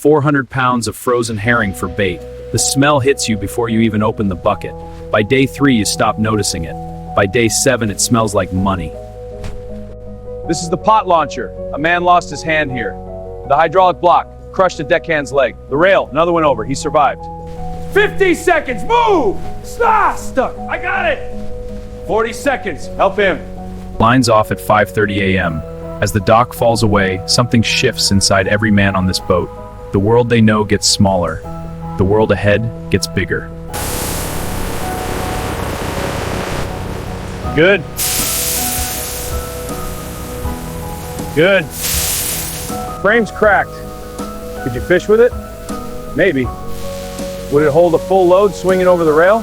400 pounds of frozen herring for bait. The smell hits you before you even open the bucket. By day 3, you stop noticing it. By day 7, it smells like money. This is the pot launcher. A man lost his hand here. The hydraulic block crushed a deckhand's leg. The rail, another one over. He survived. 50 seconds, move! Stop! Stuck. I got it! 40 seconds, help him. Lines off at 5:30 a.m. As the dock falls away, something shifts inside every man on this boat. The world they know gets smaller. The world ahead gets bigger. Good. Good. Frame's cracked. Could you fish with it? Maybe. Would it hold a full load swinging over the rail?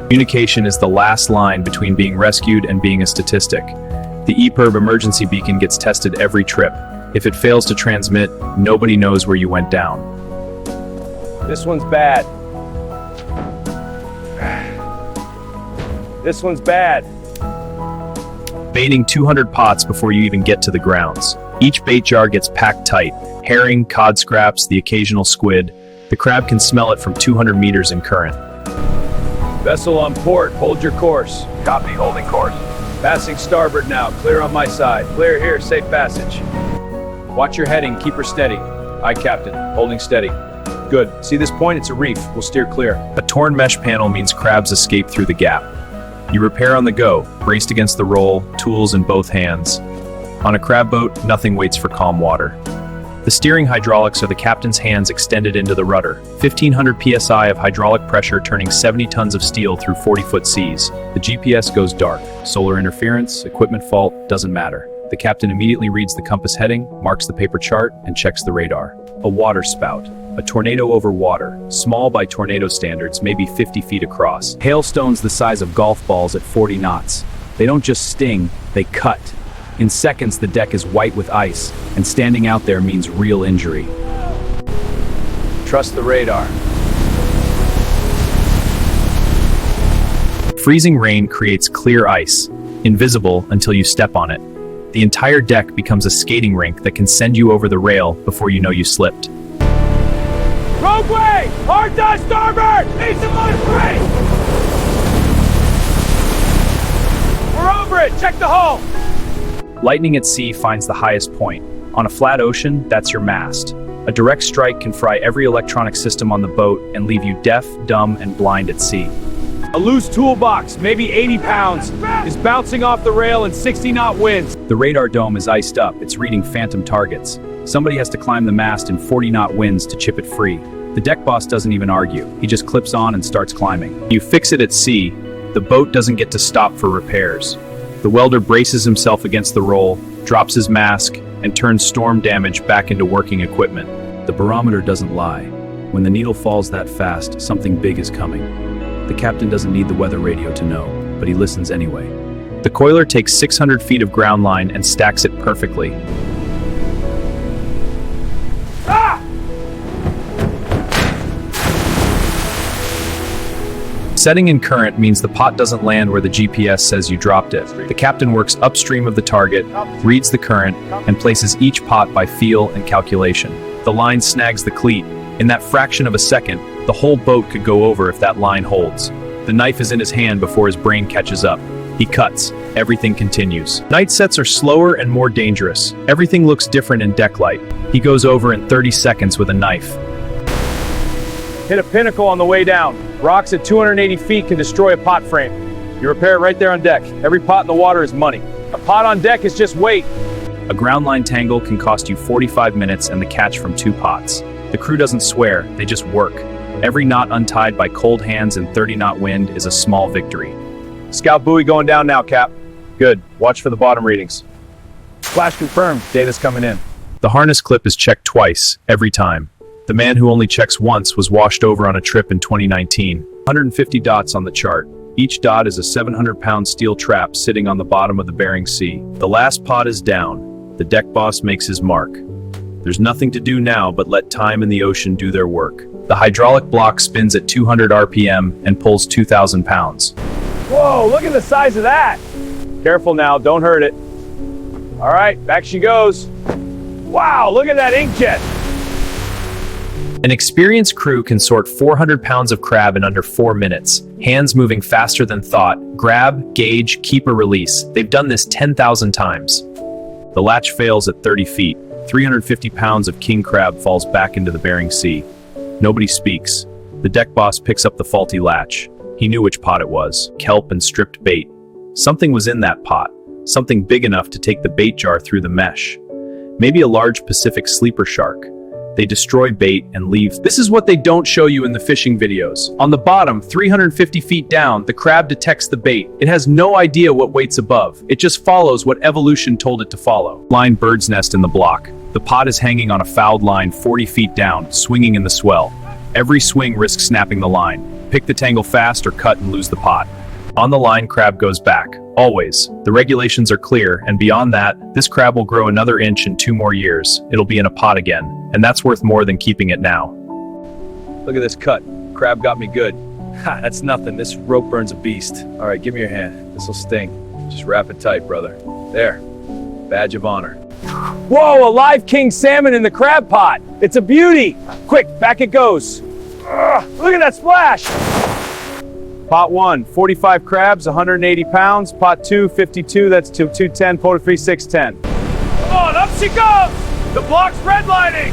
Communication is the last line between being rescued and being a statistic. The EPIRB emergency beacon gets tested every trip. If it fails to transmit, nobody knows where you went down. This one's bad. This one's bad. Baiting 200 pots before you even get to the grounds. Each bait jar gets packed tight. Herring, cod scraps, the occasional squid. The crab can smell it from 200 meters in current. Vessel on port, hold your course. Copy, holding course. Passing starboard now, clear on my side. Clear here, safe passage. Watch your heading, keep her steady. Aye, Captain, holding steady. Good, see this point? It's a reef, we'll steer clear. A torn mesh panel means crabs escape through the gap. You repair on the go, braced against the roll, tools in both hands. On a crab boat, nothing waits for calm water. The steering hydraulics are the captain's hands extended into the rudder. 1,500 psi of hydraulic pressure turning 70 tons of steel through 40-foot seas. The GPS goes dark. Solar interference, equipment fault, doesn't matter. The captain immediately reads the compass heading, marks the paper chart, and checks the radar. A water spout. A tornado over water, small by tornado standards, maybe 50 feet across. Hailstones the size of golf balls at 40 knots. They don't just sting, they cut. In seconds, the deck is white with ice, and standing out there means real injury. Trust the radar. Freezing rain creates clear ice, invisible until you step on it. The entire deck becomes a skating rink that can send you over the rail before you know you slipped. Roadway! Hard to starboard! Need some on free! We're over it! Check the hull! Lightning at sea finds the highest point. On a flat ocean, that's your mast. A direct strike can fry every electronic system on the boat and leave you deaf, dumb, and blind at sea. A loose toolbox, maybe 80 pounds, is bouncing off the rail in 60-knot winds. The radar dome is iced up. It's reading phantom targets. Somebody has to climb the mast in 40-knot winds to chip it free. The deck boss doesn't even argue. He just clips on and starts climbing. You fix it at sea, the boat doesn't get to stop for repairs. The welder braces himself against the roll, drops his mask, and turns storm damage back into working equipment. The barometer doesn't lie. When the needle falls that fast, something big is coming. The captain doesn't need the weather radio to know, but he listens anyway. The coiler takes 600 feet of ground line and stacks it perfectly. Setting in current means the pot doesn't land where the GPS says you dropped it. The captain works upstream of the target, reads the current, and places each pot by feel and calculation. The line snags the cleat. In that fraction of a second, the whole boat could go over if that line holds. The knife is in his hand before his brain catches up. He cuts. Everything continues. Night sets are slower and more dangerous. Everything looks different in deck light. He goes over in 30 seconds with a knife. Hit a pinnacle on the way down. Rocks at 280 feet can destroy a pot frame. You repair it right there on deck. Every pot in the water is money. A pot on deck is just weight. A ground line tangle can cost you 45 minutes and the catch from 2 pots. The crew doesn't swear, they just work. Every knot untied by cold hands and 30-knot wind is a small victory. Scout buoy going down now, Cap. Good. Watch for the bottom readings. Flash confirmed. Data's coming in. The harness clip is checked twice, every time. The man who only checks once was washed over on a trip in 2019. 150 dots on the chart. Each dot is a 700-pound steel trap sitting on the bottom of the Bering Sea. The last pot is down. The deck boss makes his mark. There's nothing to do now but let time and the ocean do their work. The hydraulic block spins at 200 RPM and pulls 2,000 pounds. Whoa, look at the size of that! Careful now, don't hurt it. All right, back she goes. Wow, look at that inkjet! An experienced crew can sort 400 pounds of crab in under 4 minutes, hands moving faster than thought. Grab, gauge, keep or release. They've done this 10,000 times. The latch fails at 30 feet. 350 pounds of king crab falls back into the Bering Sea. Nobody speaks. The deck boss picks up the faulty latch. He knew which pot it was. Kelp and stripped bait. Something was in that pot. Something big enough to take the bait jar through the mesh. Maybe a large Pacific sleeper shark. They destroy bait and leave. This is what they don't show you in the fishing videos. On the bottom, 350 feet down, the crab detects the bait. It has no idea what waits above. It just follows what evolution told it to follow. Line bird's nest in the block. The pot is hanging on a fouled line 40 feet down, swinging in the swell. Every swing risks snapping the line. Pick the tangle fast or cut and lose the pot. On the line, crab goes back. Always. The regulations are clear, and beyond that, this crab will grow another inch in 2 more years. It'll be in a pot again, and that's worth more than keeping it now. Look at this cut. Crab got me good. Ha, that's nothing. This rope burns a beast. All right, give me your hand. This'll sting. Just wrap it tight, brother. There. Badge of honor. Whoa, a live king salmon in the crab pot. It's a beauty. Quick, back it goes. Ugh, look at that splash. Pot 1, 45 crabs, 180 pounds. Pot 2, 52, that's 210. Pot 3, 610. Come on, up she goes! The block's redlining!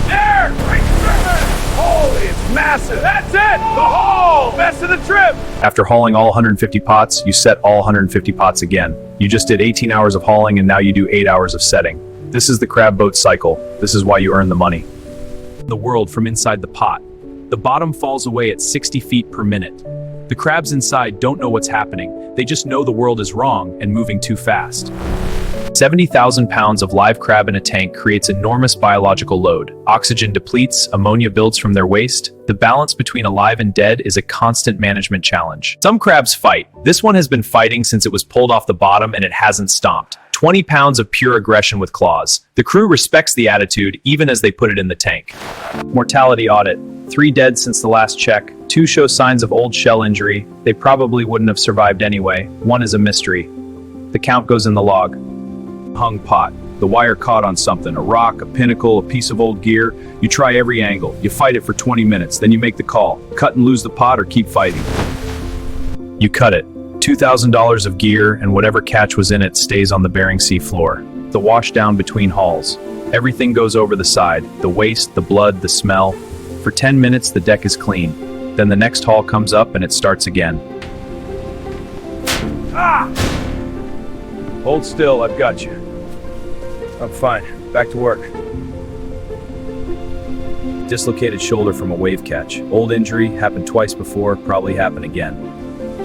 There! Right there! Holy, it's massive! That's it! The haul! Best of the trip! After hauling all 150 pots, you set all 150 pots again. You just did 18 hours of hauling and now you do 8 hours of setting. This is the crab boat cycle. This is why you earn the money. The world from inside the pot. The bottom falls away at 60 feet per minute. The crabs inside don't know what's happening. They just know the world is wrong and moving too fast. 70,000 pounds of live crab in a tank creates enormous biological load. Oxygen depletes, ammonia builds from their waste. The balance between alive and dead is a constant management challenge. Some crabs fight. This one has been fighting since it was pulled off the bottom and it hasn't stopped. 20 pounds of pure aggression with claws. The crew respects the attitude even as they put it in the tank. Mortality audit. 3 dead since the last check. 2 show signs of old shell injury. They probably wouldn't have survived anyway. 1 is a mystery. The count goes in the log. Hung pot. The wire caught on something, a rock, a pinnacle, a piece of old gear. You try every angle. You fight it for 20 minutes, then you make the call. Cut and lose the pot or keep fighting. You cut it. $2,000 of gear and whatever catch was in it stays on the Bering Sea floor. The wash down between hauls. Everything goes over the side. The waste, the blood, the smell. For 10 minutes, the deck is clean. Then the next haul comes up and it starts again. Ah! Hold still, I've got you. I'm fine. Back to work. Dislocated shoulder from a wave catch. Old injury, happened twice before, probably happen again.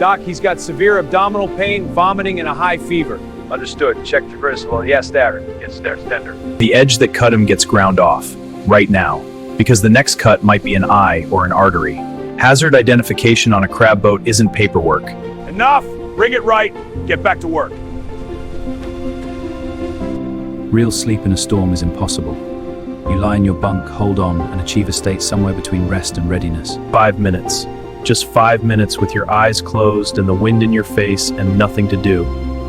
Doc, he's got severe abdominal pain, vomiting, and a high fever. Understood. Check the crystal. Yes, there. Yes, there's tender. The edge that cut him gets ground off. Right now. Because the next cut might be an eye or an artery. Hazard identification on a crab boat isn't paperwork. Enough! Bring it right. Get back to work. Real sleep in a storm is impossible. You lie in your bunk, hold on, and achieve a state somewhere between rest and readiness. 5 minutes. Just 5 minutes with your eyes closed and the wind in your face and nothing to do.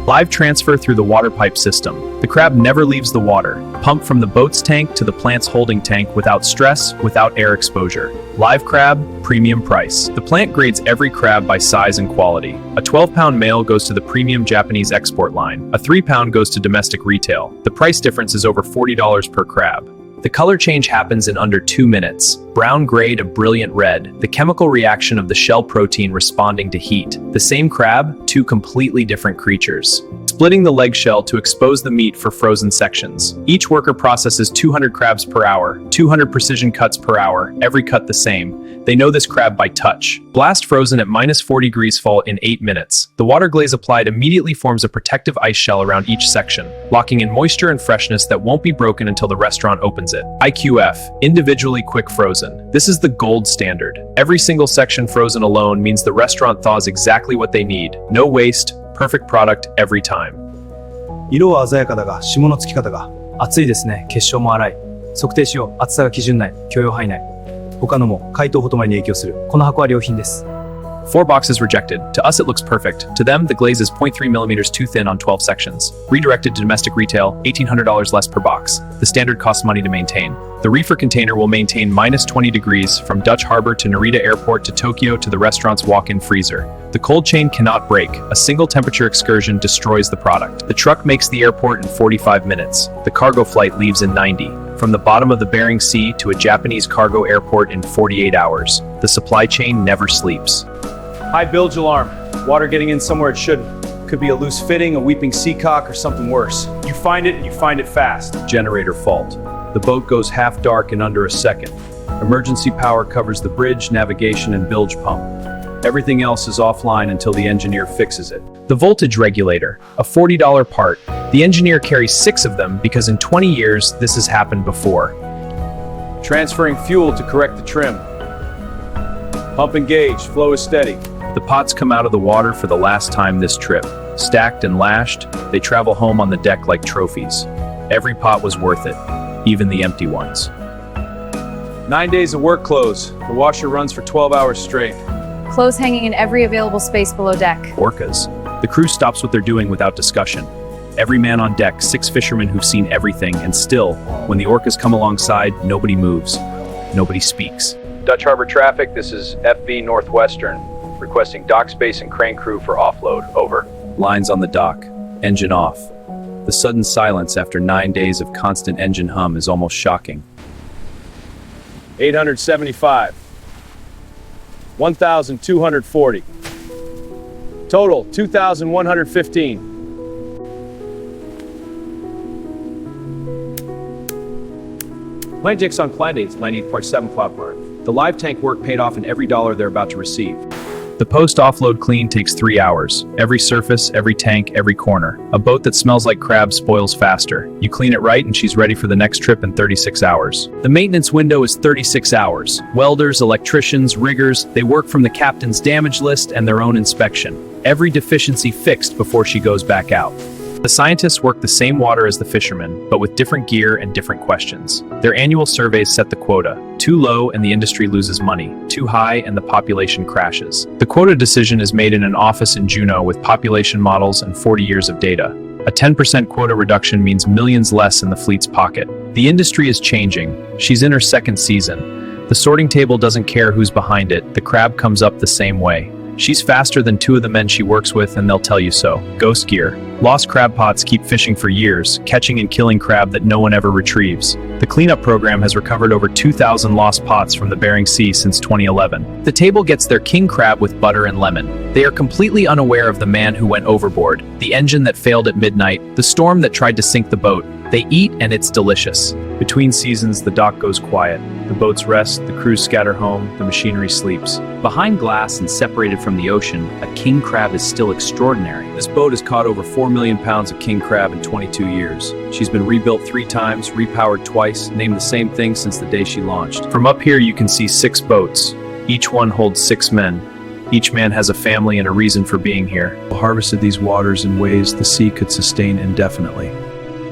Live transfer through the water pipe system. The crab never leaves the water. Pump from the boat's tank to the plant's holding tank without stress, without air exposure. Live crab, premium price. The plant grades every crab by size and quality. A 12-pound male goes to the premium Japanese export line. A 3-pound goes to domestic retail. The price difference is over $40 per crab. The color change happens in under 2 minutes. Brown gray to brilliant red, the chemical reaction of the shell protein responding to heat. The same crab, 2 completely different creatures. Splitting the leg shell to expose the meat for frozen sections. Each worker processes 200 crabs per hour, 200 precision cuts per hour, every cut the same. They know this crab by touch. Blast frozen at -4 degrees fall in 8 minutes. The water glaze applied immediately forms a protective ice shell around each section, locking in moisture and freshness that won't be broken until the restaurant opens it. IQF, individually quick frozen. This is the gold standard. Every single section frozen alone means the restaurant thaws exactly what they need. No waste, perfect product every time. 色は鮮やかだが霜のつき方が熱いですね。結晶も粗い。測定しよう。厚さが基準内。許容範囲内。他のも解凍ほとまりに影響する。この箱は良品です。4 boxes rejected. To us, it looks perfect. To them, the glaze is 0.3 millimeters too thin on 12 sections. Redirected to domestic retail, $1,800 less per box. The standard costs money to maintain. The reefer container will maintain minus 20 degrees from Dutch Harbor to Narita Airport to Tokyo to the restaurant's walk-in freezer. The cold chain cannot break. A single temperature excursion destroys the product. The truck makes the airport in 45 minutes. The cargo flight leaves in 90. From the bottom of the Bering Sea to a Japanese cargo airport in 48 hours. The supply chain never sleeps. High bilge alarm. Water getting in somewhere it shouldn't. Could be a loose fitting, a weeping seacock, or something worse. You find it, and you find it fast. Generator fault. The boat goes half dark in under a second. Emergency power covers the bridge, navigation, and bilge pump. Everything else is offline until the engineer fixes it. The voltage regulator, a $40 part. The engineer carries 6 of them because in 20 years, this has happened before. Transferring fuel to correct the trim. Pump engaged, flow is steady. The pots come out of the water for the last time this trip. Stacked and lashed, they travel home on the deck like trophies. Every pot was worth it, even the empty ones. 9 days of work clothes. The washer runs for 12 hours straight. Clothes hanging in every available space below deck. Orcas. The crew stops what they're doing without discussion. Every man on deck, 6 fishermen who've seen everything, and still, when the orcas come alongside, nobody moves. Nobody speaks. Dutch Harbor traffic, this is FV Northwestern. Requesting dock space and crane crew for offload. Over. Lines on the dock. Engine off. The sudden silence after 9 days of constant engine hum is almost shocking. 875. 1,240. Total, 2,115. Planetics on Plandates, 98.7 Cloudmark. The live tank work paid off in every dollar they're about to receive. The post-offload clean takes 3 hours. Every surface, every tank, every corner. A boat that smells like crabs spoils faster. You clean it right and she's ready for the next trip in 36 hours. The maintenance window is 36 hours. Welders, electricians, riggers, they work from the captain's damage list and their own inspection. Every deficiency fixed before she goes back out. The scientists work the same water as the fishermen, but with different gear and different questions. Their annual surveys set the quota. Too low and the industry loses money. Too high and the population crashes. The quota decision is made in an office in Juneau with population models and 40 years of data. A 10% quota reduction means millions less in the fleet's pocket. The industry is changing. She's in her 2nd season. The sorting table doesn't care who's behind it. The crab comes up the same way. She's faster than 2 of the men she works with, and they'll tell you so. Ghost gear. Lost crab pots keep fishing for years, catching and killing crab that no one ever retrieves. The cleanup program has recovered over 2,000 lost pots from the Bering Sea since 2011. The table gets their king crab with butter and lemon. They are completely unaware of the man who went overboard, the engine that failed at midnight, the storm that tried to sink the boat. They eat and it's delicious. Between seasons, the dock goes quiet. The boats rest, the crews scatter home, the machinery sleeps. Behind glass and separated from the ocean, a king crab is still extraordinary. This boat has caught over 4 million pounds of king crab in 22 years. She's been rebuilt 3 times, repowered twice, named the same thing since the day she launched. From up here you can see 6 boats. Each one holds 6 men. Each man has a family and a reason for being here. We harvested these waters in ways the sea could sustain indefinitely.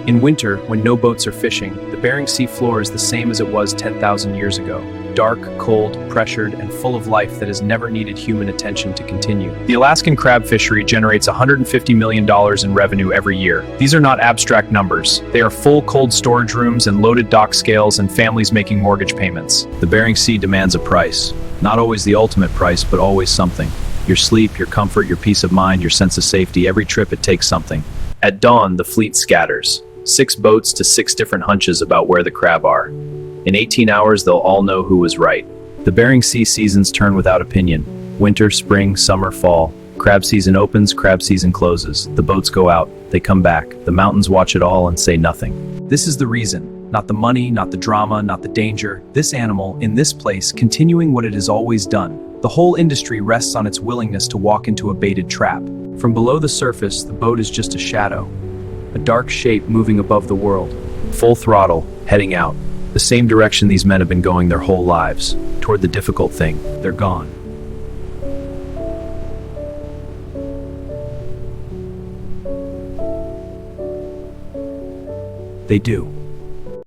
In winter, when no boats are fishing, the Bering Sea floor is the same as it was 10,000 years ago. Dark, cold, pressured, and full of life that has never needed human attention to continue. The Alaskan crab fishery generates $150 million in revenue every year. These are not abstract numbers. They are full cold storage rooms and loaded dock scales and families making mortgage payments. The Bering Sea demands a price. Not always the ultimate price, but always something. Your sleep, your comfort, your peace of mind, your sense of safety, every trip it takes something. At dawn, the fleet scatters. 6 boats to 6 different hunches about where the crab are. In 18 hours, they'll all know who was right. The Bering Sea seasons turn without opinion. Winter, spring, summer, fall. Crab season opens, crab season closes. The boats go out, they come back. The mountains watch it all and say nothing. This is the reason. Not the money, not the drama, not the danger. This animal, in this place, continuing what it has always done. The whole industry rests on its willingness to walk into a baited trap. From below the surface, the boat is just a shadow. A dark shape moving above the world. Full throttle, heading out. The same direction these men have been going their whole lives. Toward the difficult thing. They're gone. They do.